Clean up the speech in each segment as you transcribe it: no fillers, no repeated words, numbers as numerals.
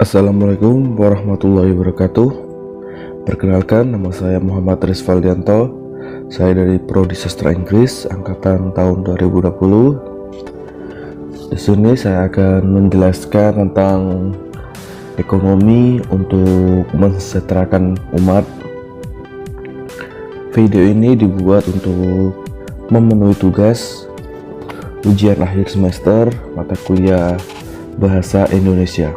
Assalamualaikum warahmatullahi wabarakatuh. Perkenalkan, nama saya Muhammad Rizvaldianto. Saya dari Prodi Sastra Inggris angkatan tahun 2020. Di sini saya akan menjelaskan tentang ekonomi untuk mensejahterakan umat. Video ini dibuat untuk memenuhi tugas ujian akhir semester mata kuliah Bahasa Indonesia.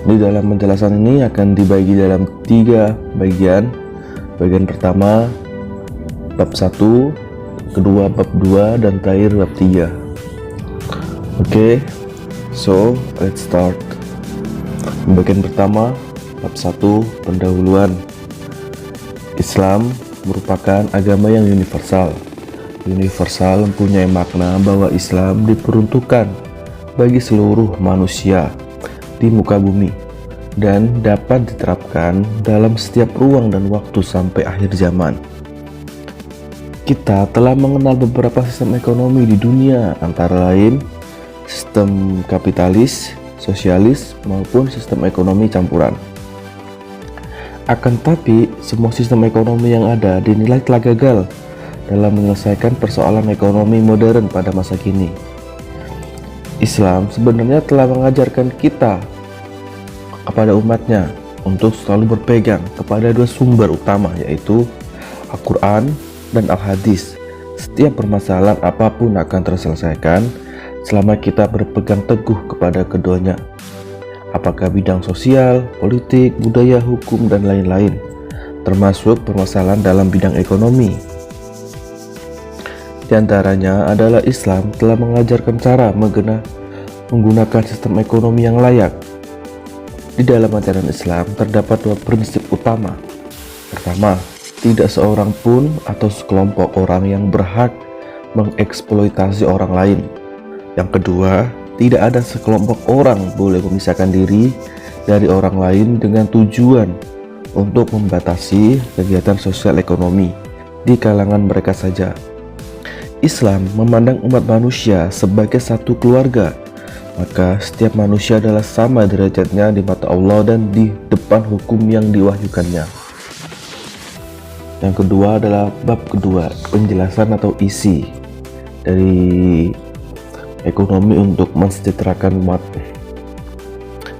Di dalam penjelasan ini akan dibagi dalam 3 bagian. Bagian pertama bab 1, kedua bab 2, dan terakhir bab 3. Oke, so let's start. Bagian pertama bab 1, pendahuluan. Islam merupakan agama yang universal. Universal mempunyai makna bahwa Islam diperuntukkan bagi seluruh manusia di muka bumi dan dapat diterapkan dalam setiap ruang dan waktu sampai akhir zaman. Kita telah mengenal beberapa sistem ekonomi di dunia, antara lain sistem kapitalis, sosialis, maupun sistem ekonomi campuran. Akan tetapi, semua sistem ekonomi yang ada dinilai telah gagal dalam menyelesaikan persoalan ekonomi modern pada masa kini. Islam sebenarnya telah mengajarkan kita kepada umatnya untuk selalu berpegang kepada 2 sumber utama, yaitu Al-Quran dan Al-Hadis. Setiap permasalahan apapun akan terselesaikan selama kita berpegang teguh kepada keduanya, apakah bidang sosial, politik, budaya, hukum, dan lain-lain, termasuk permasalahan dalam bidang ekonomi. Di antaranya adalah Islam telah mengajarkan cara menggunakan sistem ekonomi yang layak. Di dalam ajaran Islam terdapat 2 prinsip utama. Pertama, tidak seorang pun atau sekelompok orang yang berhak mengeksploitasi orang lain. Yang kedua, tidak ada sekelompok orang boleh memisahkan diri dari orang lain dengan tujuan untuk membatasi kegiatan sosial ekonomi di kalangan mereka saja. Islam memandang umat manusia sebagai satu keluarga, maka setiap manusia adalah sama derajatnya di mata Allah dan di depan hukum yang diwahyukannya. Yang kedua adalah bab kedua, penjelasan atau isi dari ekonomi untuk mensejahterakan umat.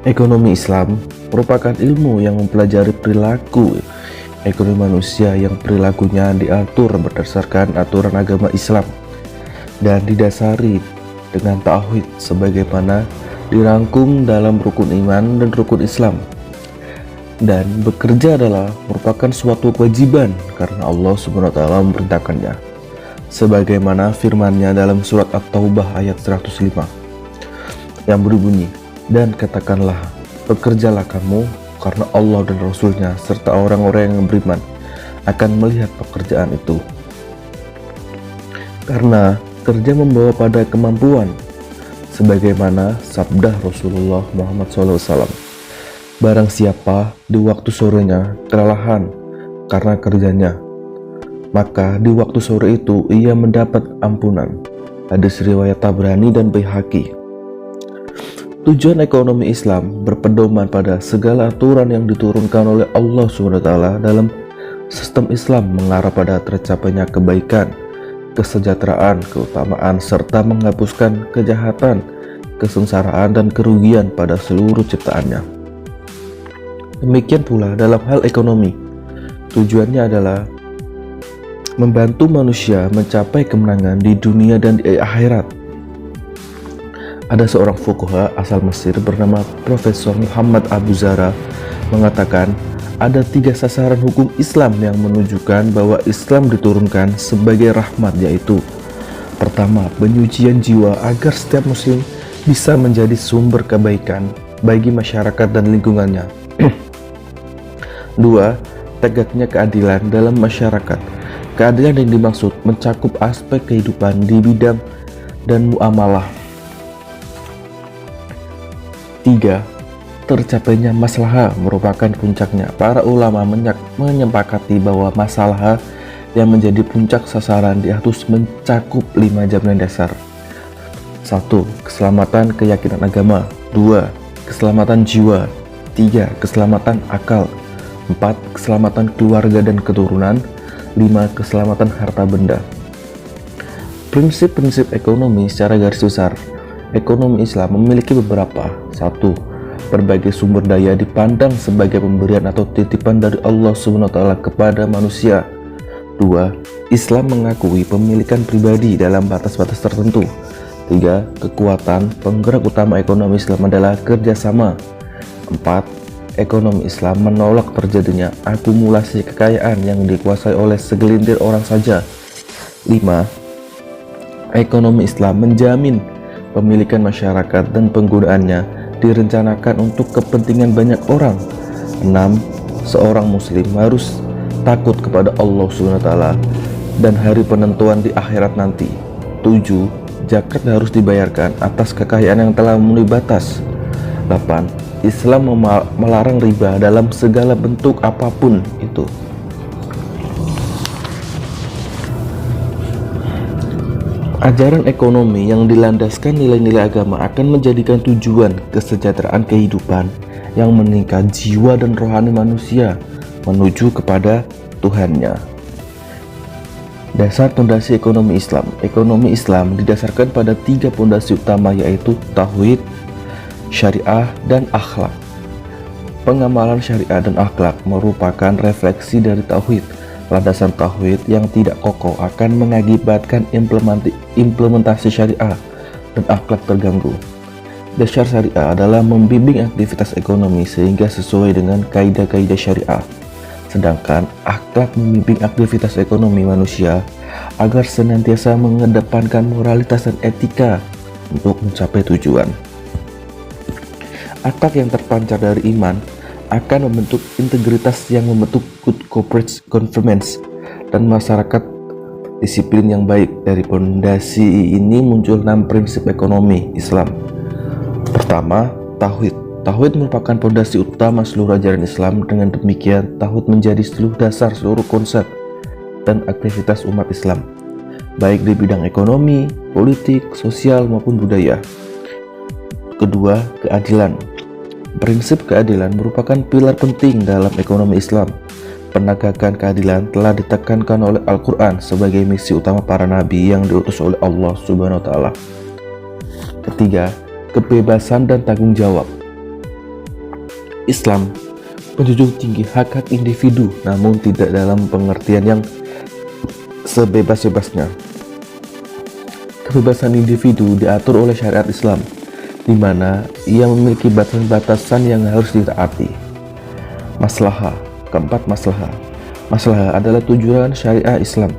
Ekonomi Islam merupakan ilmu yang mempelajari perilaku ekonomi manusia yang perilakunya diatur berdasarkan aturan agama Islam dan didasari dengan tauhid sebagaimana dirangkum dalam rukun iman dan rukun Islam. Dan bekerja adalah merupakan suatu kewajiban karena Allah SWT memerintahkannya, sebagaimana firman-Nya dalam surat At-Taubah ayat 105 yang berbunyi, "Dan katakanlah, bekerjalah kamu karena Allah dan Rasul-Nya serta orang-orang yang beriman akan melihat pekerjaan itu." Karena kerja membawa pada kemampuan, sebagaimana sabda Rasulullah Muhammad SAW, "Barang siapa di waktu sorenya kelelahan karena kerjanya, maka di waktu sore itu ia mendapat ampunan." Hadis riwayat Tabrani dan Baihaqi. Tujuan ekonomi Islam berpedoman pada segala aturan yang diturunkan oleh Allah SWT dalam sistem Islam mengarah pada tercapainya kebaikan, kesejahteraan, keutamaan, serta menghapuskan kejahatan, kesengsaraan, dan kerugian pada seluruh ciptaannya. Demikian pula dalam hal ekonomi, tujuannya adalah membantu manusia mencapai kemenangan di dunia dan di akhirat. Ada seorang fuqaha asal Mesir bernama Profesor Muhammad Abu Zara mengatakan, ada 3 sasaran hukum Islam yang menunjukkan bahwa Islam diturunkan sebagai rahmat, yaitu pertama, penyucian jiwa agar setiap muslim bisa menjadi sumber kebaikan bagi masyarakat dan lingkungannya. 2. Tegaknya keadilan dalam masyarakat. Keadilan yang dimaksud mencakup aspek kehidupan di bidang dan muamalah. 3. Tercapainya maslahah merupakan puncaknya. Para ulama menyepakati bahwa masalah yang menjadi puncak sasaran harus mencakup 5 jaminan dasar. 1. Keselamatan keyakinan agama. 2. keselamatan jiwa. 3. Keselamatan akal. 4. Keselamatan keluarga dan keturunan. 5. Keselamatan harta benda. Prinsip-prinsip ekonomi secara garis besar. Ekonomi Islam memiliki beberapa. 1. Berbagai sumber daya dipandang sebagai pemberian atau titipan dari Allah SWT kepada manusia. 2. Islam mengakui pemilikan pribadi dalam batas-batas tertentu. 3. Kekuatan penggerak utama ekonomi Islam adalah kerjasama. 4. Ekonomi Islam menolak terjadinya akumulasi kekayaan yang dikuasai oleh segelintir orang saja. 5. Ekonomi Islam menjamin pemilikan masyarakat dan penggunaannya direncanakan untuk kepentingan banyak orang. 6. Seorang muslim harus takut kepada Allah SWT dan hari penentuan di akhirat nanti. 7. Zakat harus dibayarkan atas kekayaan yang telah memenuhi batas. 8. Islam melarang riba dalam segala bentuk apapun itu. Ajaran ekonomi yang dilandaskan nilai-nilai agama akan menjadikan tujuan kesejahteraan kehidupan yang meningkat jiwa dan rohani manusia menuju kepada Tuhannya. Dasar pondasi ekonomi Islam. Ekonomi Islam didasarkan pada 3 pondasi utama, yaitu tauhid, syariah, dan akhlak. Pengamalan syariah dan akhlak merupakan refleksi dari tauhid. Landasan tauhid yang tidak kokoh akan mengakibatkan implementasi syariah dan akhlak terganggu. Dasar syariah adalah membimbing aktivitas ekonomi sehingga sesuai dengan kaidah-kaidah syariah. Sedangkan akhlak membimbing aktivitas ekonomi manusia agar senantiasa mengedepankan moralitas dan etika untuk mencapai tujuan. Akhlak yang terpancar dari iman akan membentuk integritas yang membentuk good corporate governance dan masyarakat disiplin yang baik. Dari pondasi ini muncul 6 prinsip ekonomi Islam. Pertama, tauhid. Tauhid merupakan pondasi utama seluruh ajaran Islam. Dengan demikian, tauhid menjadi seluruh dasar seluruh konsep dan aktivitas umat Islam, baik di bidang ekonomi, politik, sosial, maupun budaya. Kedua, keadilan. Prinsip keadilan merupakan pilar penting dalam ekonomi Islam. Penegakan keadilan telah ditekankan oleh Al-Quran sebagai misi utama para nabi yang diutus oleh Allah Subhanahu wa Ta'ala. Ketiga, kebebasan dan tanggung jawab. Islam menjunjung tinggi hak-hak individu, namun tidak dalam pengertian yang sebebas-bebasnya. Kebebasan individu diatur oleh syariat Islam, di mana ia memiliki batasan-batasan yang harus ditaati. Maslahah. Keempat, maslahah. Maslahah adalah tujuan syariah Islam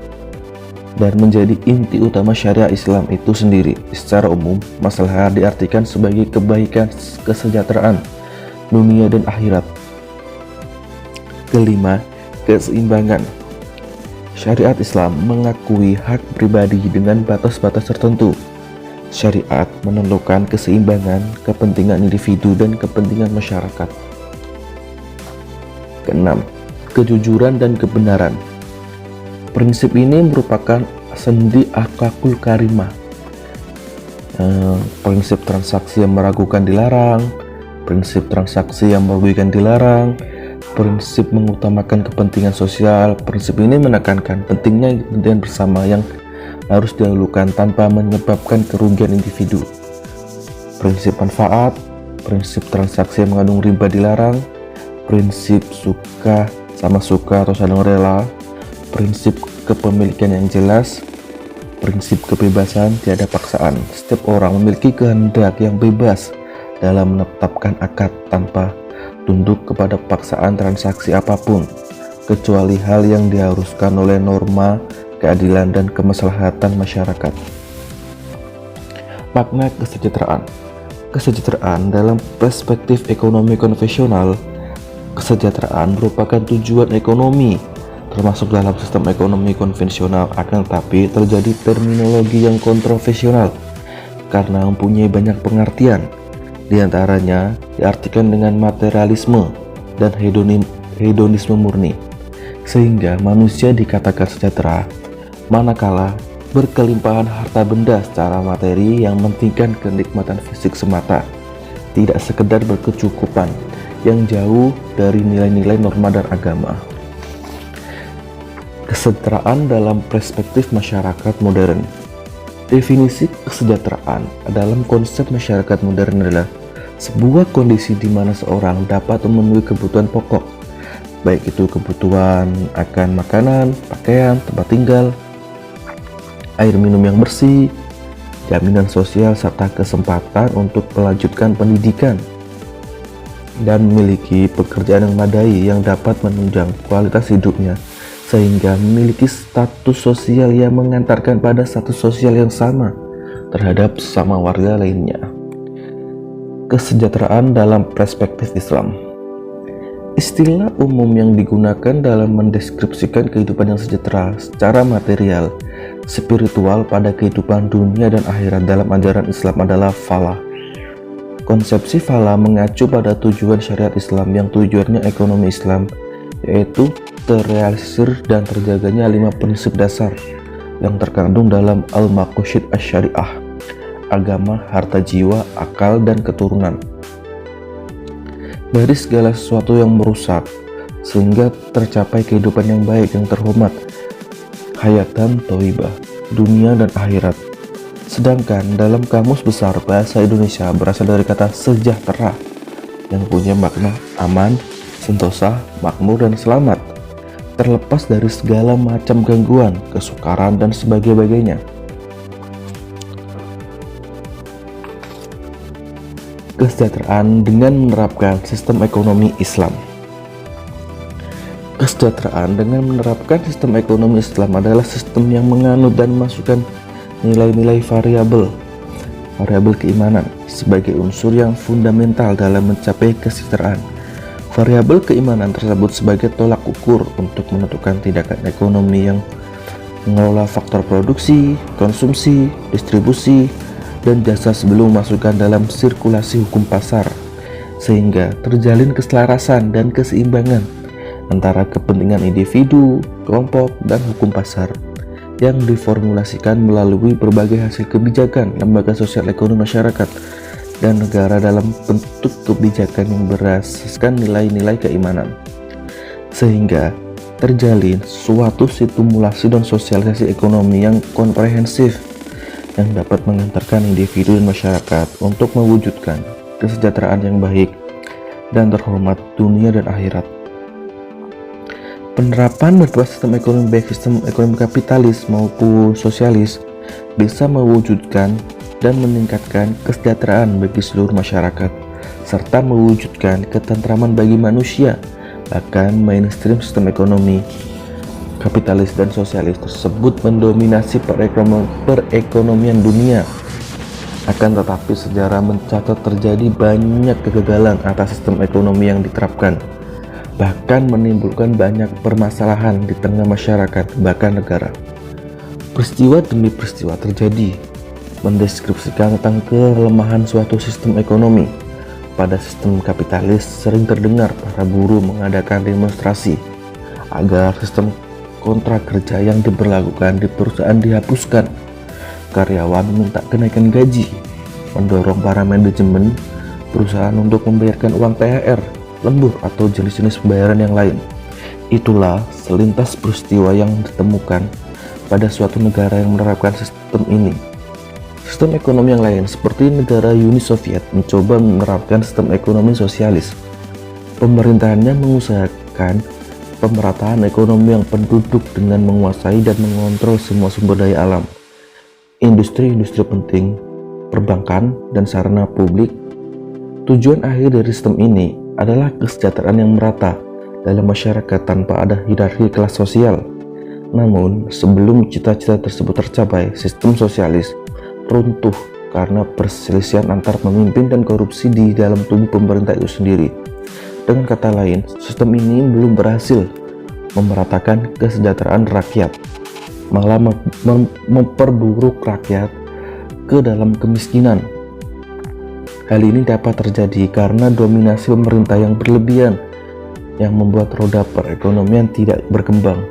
dan menjadi inti utama syariah Islam itu sendiri. Secara umum, maslahah diartikan sebagai kebaikan kesejahteraan dunia dan akhirat. Kelima, keseimbangan. Syariat Islam mengakui hak pribadi dengan batas-batas tertentu. Syariat menentukan keseimbangan kepentingan individu dan kepentingan masyarakat. Keenam, kejujuran dan kebenaran. Prinsip ini merupakan sendi akhlakul karimah. Prinsip transaksi yang meragukan dilarang, prinsip transaksi yang merugikan dilarang, prinsip mengutamakan kepentingan sosial. Prinsip ini menekankan pentingnya kepentingan bersama yang harus didahulukan tanpa menyebabkan kerugian individu. Prinsip manfaat, prinsip transaksi yang mengandung riba dilarang, prinsip suka sama suka atau saling rela, prinsip kepemilikan yang jelas, prinsip kebebasan tiada paksaan. Setiap orang memiliki kehendak yang bebas dalam menetapkan akad tanpa tunduk kepada paksaan transaksi apapun, kecuali hal yang diharuskan oleh norma keadilan dan kemaslahatan masyarakat. Makna kesejahteraan. Kesejahteraan dalam perspektif ekonomi konvensional, kesejahteraan merupakan tujuan ekonomi termasuk dalam sistem ekonomi konvensional. Akan tetapi terjadi terminologi yang kontroversial karena mempunyai banyak pengertian. Di antaranya diartikan dengan materialisme dan hedonisme murni, sehingga manusia dikatakan sejahtera manakala berkelimpahan harta benda secara materi yang mementingkan kenikmatan fisik semata. tidak sekedar berkecukupan yang jauh dari nilai-nilai norma dan agama. Kesejahteraan dalam perspektif masyarakat modern. Definisi kesejahteraan dalam konsep masyarakat modern adalah sebuah kondisi di mana seorang dapat memenuhi kebutuhan pokok, baik itu kebutuhan akan makanan, pakaian, tempat tinggal, air minum yang bersih, jaminan sosial, serta kesempatan untuk melanjutkan pendidikan, dan memiliki pekerjaan yang memadai yang dapat menunjang kualitas hidupnya, sehingga memiliki status sosial yang mengantarkan pada status sosial yang sama terhadap sesama warga lainnya. Kesejahteraan dalam perspektif Islam. Istilah umum yang digunakan dalam mendeskripsikan kehidupan yang sejahtera secara material, spiritual pada kehidupan dunia dan akhirat dalam ajaran Islam adalah falah. Konsepsi falah mengacu pada tujuan syariat Islam yang tujuannya ekonomi Islam, yaitu terrealisir dan terjaganya 5 prinsip dasar yang terkandung dalam Al-Maqasid Asy-Syariah: agama, harta jiwa, akal, dan keturunan. Dari segala sesuatu yang merusak, sehingga tercapai kehidupan yang baik yang terhormat, hayatan thayyibah, dunia dan akhirat. Sedangkan dalam Kamus Besar Bahasa Indonesia berasal dari kata sejahtera yang punya makna aman, sentosa, makmur, dan selamat, terlepas dari segala macam gangguan, kesukaran, dan sebagainya. Kesejahteraan dengan menerapkan sistem ekonomi Islam. Kesejahteraan dengan menerapkan sistem ekonomi Islam adalah sistem yang menganut dan memasukkan nilai-nilai variabel keimanan sebagai unsur yang fundamental dalam mencapai kesejahteraan. Variabel keimanan tersebut sebagai tolak ukur untuk menentukan tindakan ekonomi yang mengelola faktor produksi, konsumsi, distribusi, dan jasa sebelum memasukkan dalam sirkulasi hukum pasar, sehingga terjalin keselarasan dan keseimbangan antara kepentingan individu, kelompok, dan hukum pasar yang diformulasikan melalui berbagai hasil kebijakan lembaga sosial ekonomi masyarakat dan negara dalam bentuk kebijakan yang berasaskan nilai-nilai keimanan, sehingga terjalin suatu stimulasi dan sosialisasi ekonomi yang komprehensif yang dapat mengantarkan individu dan masyarakat untuk mewujudkan kesejahteraan yang baik dan terhormat dunia dan akhirat. Penerapan berbagai sistem ekonomi, baik sistem ekonomi kapitalis maupun sosialis, bisa mewujudkan dan meningkatkan kesejahteraan bagi seluruh masyarakat, serta mewujudkan ketentraman bagi manusia. Bahkan mainstream sistem ekonomi kapitalis dan sosialis tersebut mendominasi perekonomian dunia. Akan tetapi sejarah mencatat terjadi banyak kegagalan atas sistem ekonomi yang diterapkan, bahkan menimbulkan banyak permasalahan di tengah masyarakat bahkan negara. Peristiwa demi peristiwa terjadi mendeskripsikan tentang kelemahan suatu sistem ekonomi. Pada sistem kapitalis sering terdengar para buruh mengadakan demonstrasi agar sistem kontrak kerja yang diberlakukan di perusahaan dihapuskan. Karyawan minta kenaikan gaji, mendorong para manajemen perusahaan untuk membayarkan uang THR, lembur, atau jenis-jenis pembayaran yang lain. Itulah selintas peristiwa yang ditemukan pada suatu negara yang menerapkan sistem ini. Sistem ekonomi yang lain seperti negara Uni Soviet mencoba menerapkan sistem ekonomi sosialis. Pemerintahannya mengusahakan pemerataan ekonomi yang penduduk dengan menguasai dan mengontrol semua sumber daya alam, industri-industri penting, perbankan, dan sarana publik. Tujuan akhir dari sistem ini adalah kesejahteraan yang merata dalam masyarakat tanpa ada hierarki kelas sosial. Namun, sebelum cita-cita tersebut tercapai, sistem sosialis runtuh karena perselisihan antar pemimpin dan korupsi di dalam tubuh pemerintah itu sendiri. Dengan kata lain, sistem ini belum berhasil memeratakan kesejahteraan rakyat, malah memperburuk rakyat ke dalam kemiskinan. Hal ini dapat terjadi karena dominasi pemerintah yang berlebihan yang membuat roda perekonomian tidak berkembang.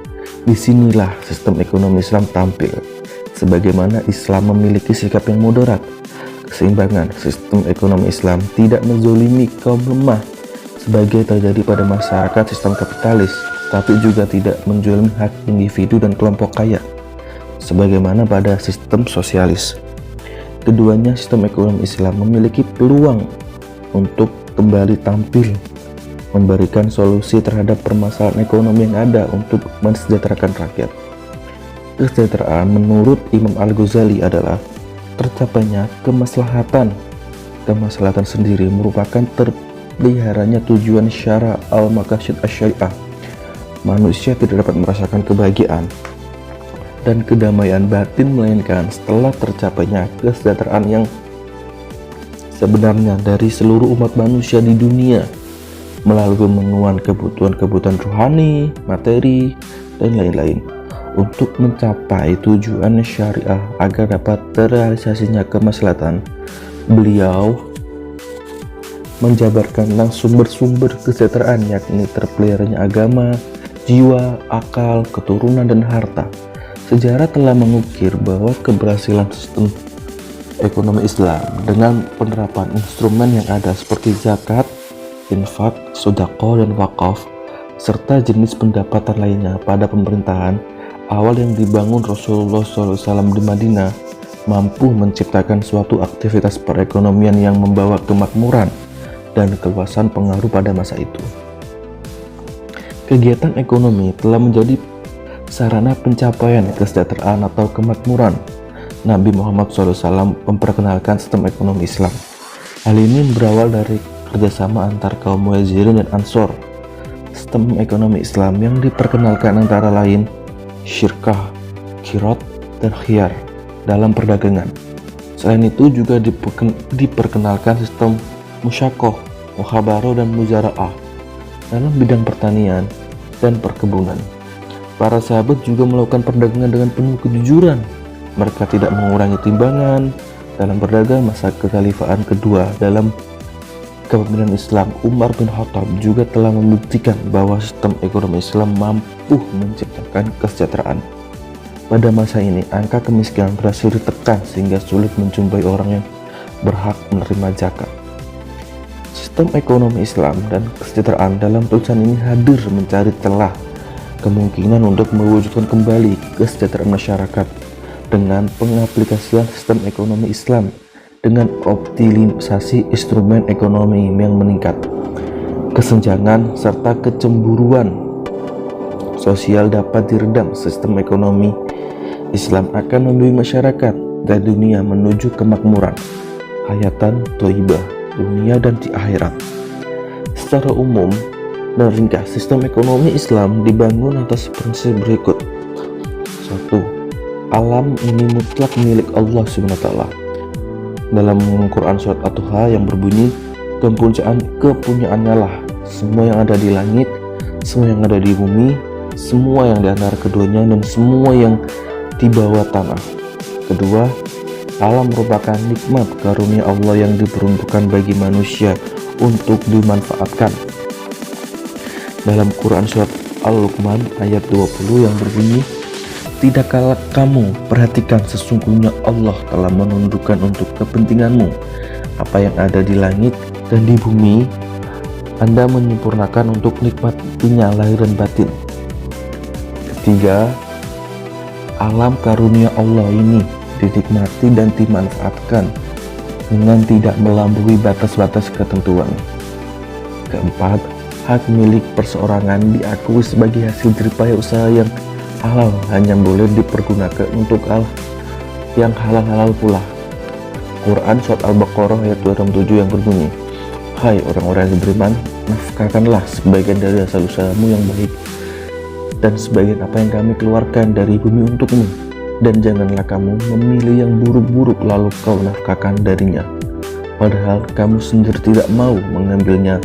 Disinilah sistem ekonomi Islam tampil. Sebagaimana Islam memiliki sikap yang moderat, keseimbangan. Sistem ekonomi Islam tidak menzolimi kaum lemah sebagai terjadi pada masyarakat sistem kapitalis, tapi juga tidak menzolimi hak individu dan kelompok kaya sebagaimana pada sistem sosialis. Keduanya sistem ekonomi Islam memiliki peluang untuk kembali tampil, memberikan solusi terhadap permasalahan ekonomi yang ada untuk mensejahterakan rakyat. Kesejahteraan menurut Imam Al-Ghazali adalah tercapainya kemaslahatan. Kemaslahatan sendiri merupakan terpeliharanya tujuan syara al-maqasid asy-syariah. Manusia tidak dapat merasakan kebahagiaan dan kedamaian batin melainkan setelah tercapainya kesejahteraan yang sebenarnya dari seluruh umat manusia di dunia melalui pemenuhan kebutuhan-kebutuhan rohani, materi, dan lain-lain. Untuk mencapai tujuan syariah agar dapat terrealisasinya kemaslahatan, beliau menjabarkan sumber-sumber kesejahteraan, yakni terpeliharanya agama, jiwa, akal, keturunan, dan harta. Sejarah telah mengukir bahwa keberhasilan sistem ekonomi Islam dengan penerapan instrumen yang ada seperti zakat, infak, sedekah, dan wakaf, serta jenis pendapatan lainnya pada pemerintahan awal yang dibangun Rasulullah SAW di Madinah mampu menciptakan suatu aktivitas perekonomian yang membawa kemakmuran dan keluasan pengaruh pada masa itu. Kegiatan ekonomi telah menjadi sarana pencapaian kesejahteraan atau kemakmuran. Nabi Muhammad SAW memperkenalkan sistem ekonomi Islam. Hal ini berawal dari kerjasama antar kaum Muhajirin dan Ansor. Sistem ekonomi Islam yang diperkenalkan antara lain syirkah, kirot, dan khiyar dalam perdagangan. Selain itu juga diperkenalkan sistem musyakoh, mukhabaroh, dan muzara'ah dalam bidang pertanian dan perkebunan. Para sahabat juga melakukan perdagangan dengan penuh kejujuran. Mereka tidak mengurangi timbangan dalam berdagang. Masa kekhalifahan kedua dalam kepemimpinan Islam, Umar bin Khattab juga telah membuktikan bahwa sistem ekonomi Islam mampu menciptakan kesejahteraan. Pada masa ini, angka kemiskinan berhasil ditekan sehingga sulit menjumpai orang yang berhak menerima zakat. Sistem ekonomi Islam dan kesejahteraan dalam tulisan ini hadir mencari celah kemungkinan untuk mewujudkan kembali kesejahteraan masyarakat dengan pengaplikasian sistem ekonomi Islam dengan optimalisasi instrumen ekonomi yang meningkat. Kesenjangan serta kecemburuan sosial dapat diredam. Sistem ekonomi Islam akan membimbing masyarakat dan dunia menuju kemakmuran, hayatan thayyibah dunia dan di akhirat. Secara umum dan ringkas, sistem ekonomi Islam dibangun atas prinsip berikut. 1. Alam ini mutlak milik Allah SWT. Dalam Quran surat At-Taha yang berbunyi, kepunyaannya lah semua yang ada di langit, semua yang ada di bumi, semua yang di antara keduanya, dan semua yang di bawah tanah. Kedua, alam merupakan nikmat karunia Allah yang diperuntukkan bagi manusia untuk dimanfaatkan. Dalam Quran surat Al-Luqman ayat 20 yang berbunyi, tidakkah kamu perhatikan sesungguhnya Allah telah menundukkan untuk kepentinganmu apa yang ada di langit dan di bumi, Anda menyempurnakan untuk nikmatinya lahir dan batin. Ketiga, alam karunia Allah ini dinikmati dan dimanfaatkan dengan tidak melampaui batas-batas ketentuan. Keempat, hak milik perseorangan diakui sebagai hasil jeripaya usaha yang halal hanya boleh dipergunakan untuk yang halal-halal pula. Quran surat Al-Baqarah ayat 27 yang berbunyi, hai orang-orang yang beriman, nafkahkanlah sebagian dari hasil usahamu yang baik dan sebagian apa yang kami keluarkan dari bumi untukmu, dan janganlah kamu memilih yang buruk-buruk lalu kau nafkahkan darinya, padahal kamu sendiri tidak mau mengambilnya,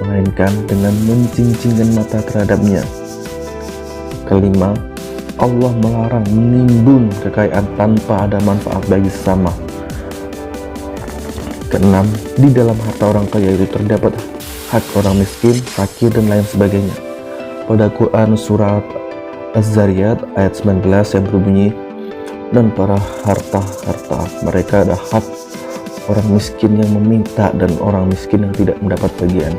melainkan dengan mencincingkan mata terhadapnya. Kelima, Allah melarang menimbun kekayaan tanpa ada manfaat bagi sesama. Keenam, di dalam harta orang kaya itu terdapat hak orang miskin, fakir, dan lain sebagainya. Pada Quran surat Az-Zariyat ayat 19 yang berbunyi, dan para harta mereka ada hak orang miskin yang meminta dan orang miskin yang tidak mendapat bagian.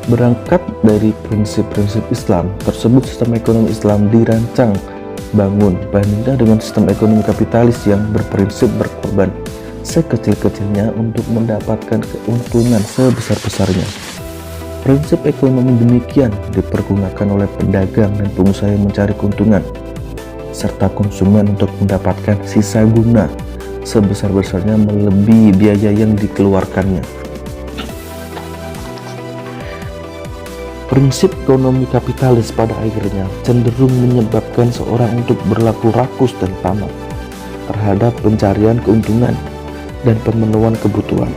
Berangkat dari prinsip-prinsip Islam tersebut, sistem ekonomi Islam dirancang bangun bandingkan dengan sistem ekonomi kapitalis yang berprinsip berkorban sekecil-kecilnya untuk mendapatkan keuntungan sebesar-besarnya. Prinsip ekonomi demikian dipergunakan oleh pedagang dan pengusaha yang mencari keuntungan, serta konsumen untuk mendapatkan sisa guna sebesar-besarnya melebihi biaya yang dikeluarkannya. Prinsip ekonomi kapitalis pada akhirnya cenderung menyebabkan seorang untuk berlaku rakus dan tamak terhadap pencarian keuntungan dan pemenuhan kebutuhan.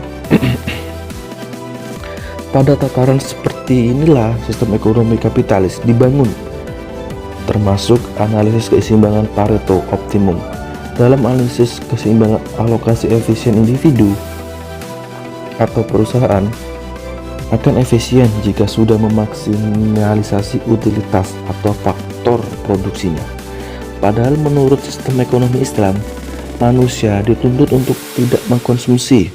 Pada tataran seperti inilah sistem ekonomi kapitalis dibangun, termasuk analisis keseimbangan Pareto optimum. Dalam analisis keseimbangan alokasi efisien individu atau perusahaan akan efisien jika sudah memaksimalisasi utilitas atau faktor produksinya. Padahal menurut sistem ekonomi Islam, manusia dituntut untuk tidak mengkonsumsi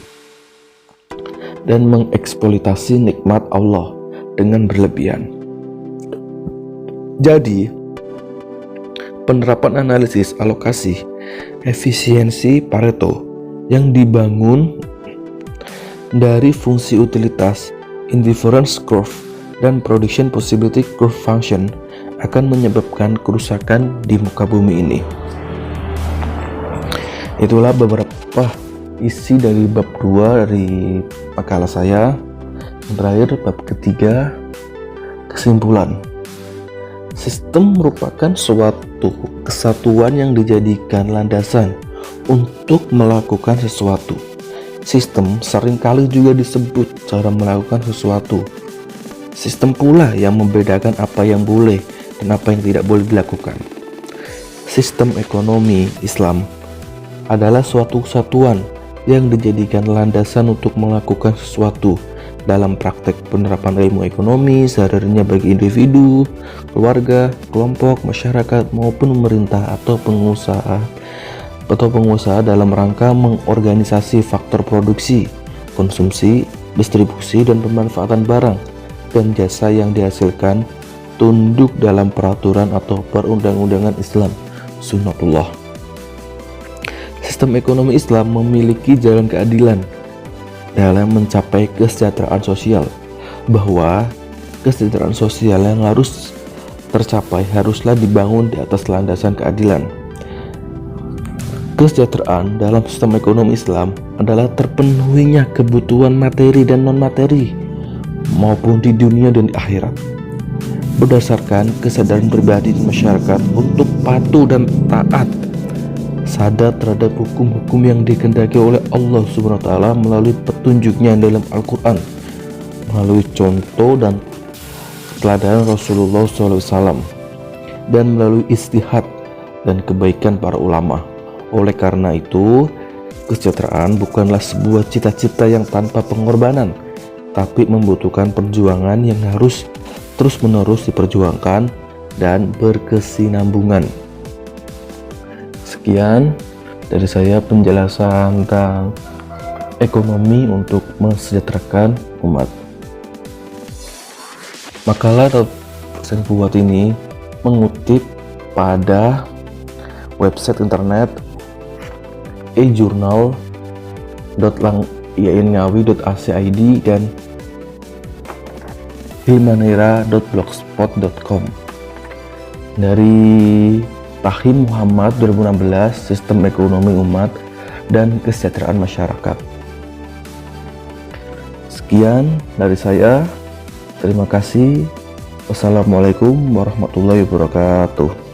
dan mengeksploitasi nikmat Allah dengan berlebihan. Jadi, penerapan analisis alokasi efisiensi Pareto yang dibangun dari fungsi utilitas, indifference curve, dan production possibility curve function akan menyebabkan kerusakan di muka bumi ini. Itulah beberapa isi dari bab 2 dari makalah saya. Yang terakhir, bab ketiga, kesimpulan. Sistem merupakan suatu kesatuan yang dijadikan landasan untuk melakukan sesuatu. Sistem seringkali juga disebut cara melakukan sesuatu. Sistem pula yang membedakan apa yang boleh dan apa yang tidak boleh dilakukan. Sistem ekonomi Islam adalah suatu kesatuan yang dijadikan landasan untuk melakukan sesuatu dalam praktek penerapan ilmu ekonomi sehari-harinya bagi individu, keluarga, kelompok, masyarakat maupun pemerintah atau pengusaha dalam rangka mengorganisasi faktor produksi, konsumsi, distribusi, dan pemanfaatan barang dan jasa yang dihasilkan tunduk dalam peraturan atau perundang-undangan Islam sunnatullah. Sistem ekonomi Islam memiliki jalan keadilan dalam mencapai kesejahteraan sosial, bahwa kesejahteraan sosial yang harus tercapai haruslah dibangun di atas landasan keadilan. Kesejahteraan dalam sistem ekonomi Islam adalah terpenuhinya kebutuhan materi dan non-materi maupun di dunia dan di akhirat, berdasarkan kesadaran pribadi di masyarakat untuk patuh dan taat, sadar terhadap hukum-hukum yang dikehendaki oleh Allah SWT melalui petunjuknya dalam Al-Quran, melalui contoh dan keteladanan Rasulullah SAW, dan melalui istihad dan kebaikan para ulama. Oleh karena itu, kesejahteraan bukanlah sebuah cita-cita yang tanpa pengorbanan, tapi membutuhkan perjuangan yang harus terus-menerus diperjuangkan dan berkesinambungan. Sekian dari saya penjelasan tentang ekonomi untuk mensejahterakan umat. Makalah atau saya buat ini mengutip pada website internet e-journal.iaingawi.ac.id dan hilmaneira.blogspot.com. Dari Rahim Muhammad 2016, Sistem Ekonomi Umat dan Kesejahteraan Masyarakat. Sekian dari saya. Terima kasih. Wassalamualaikum warahmatullahi wabarakatuh.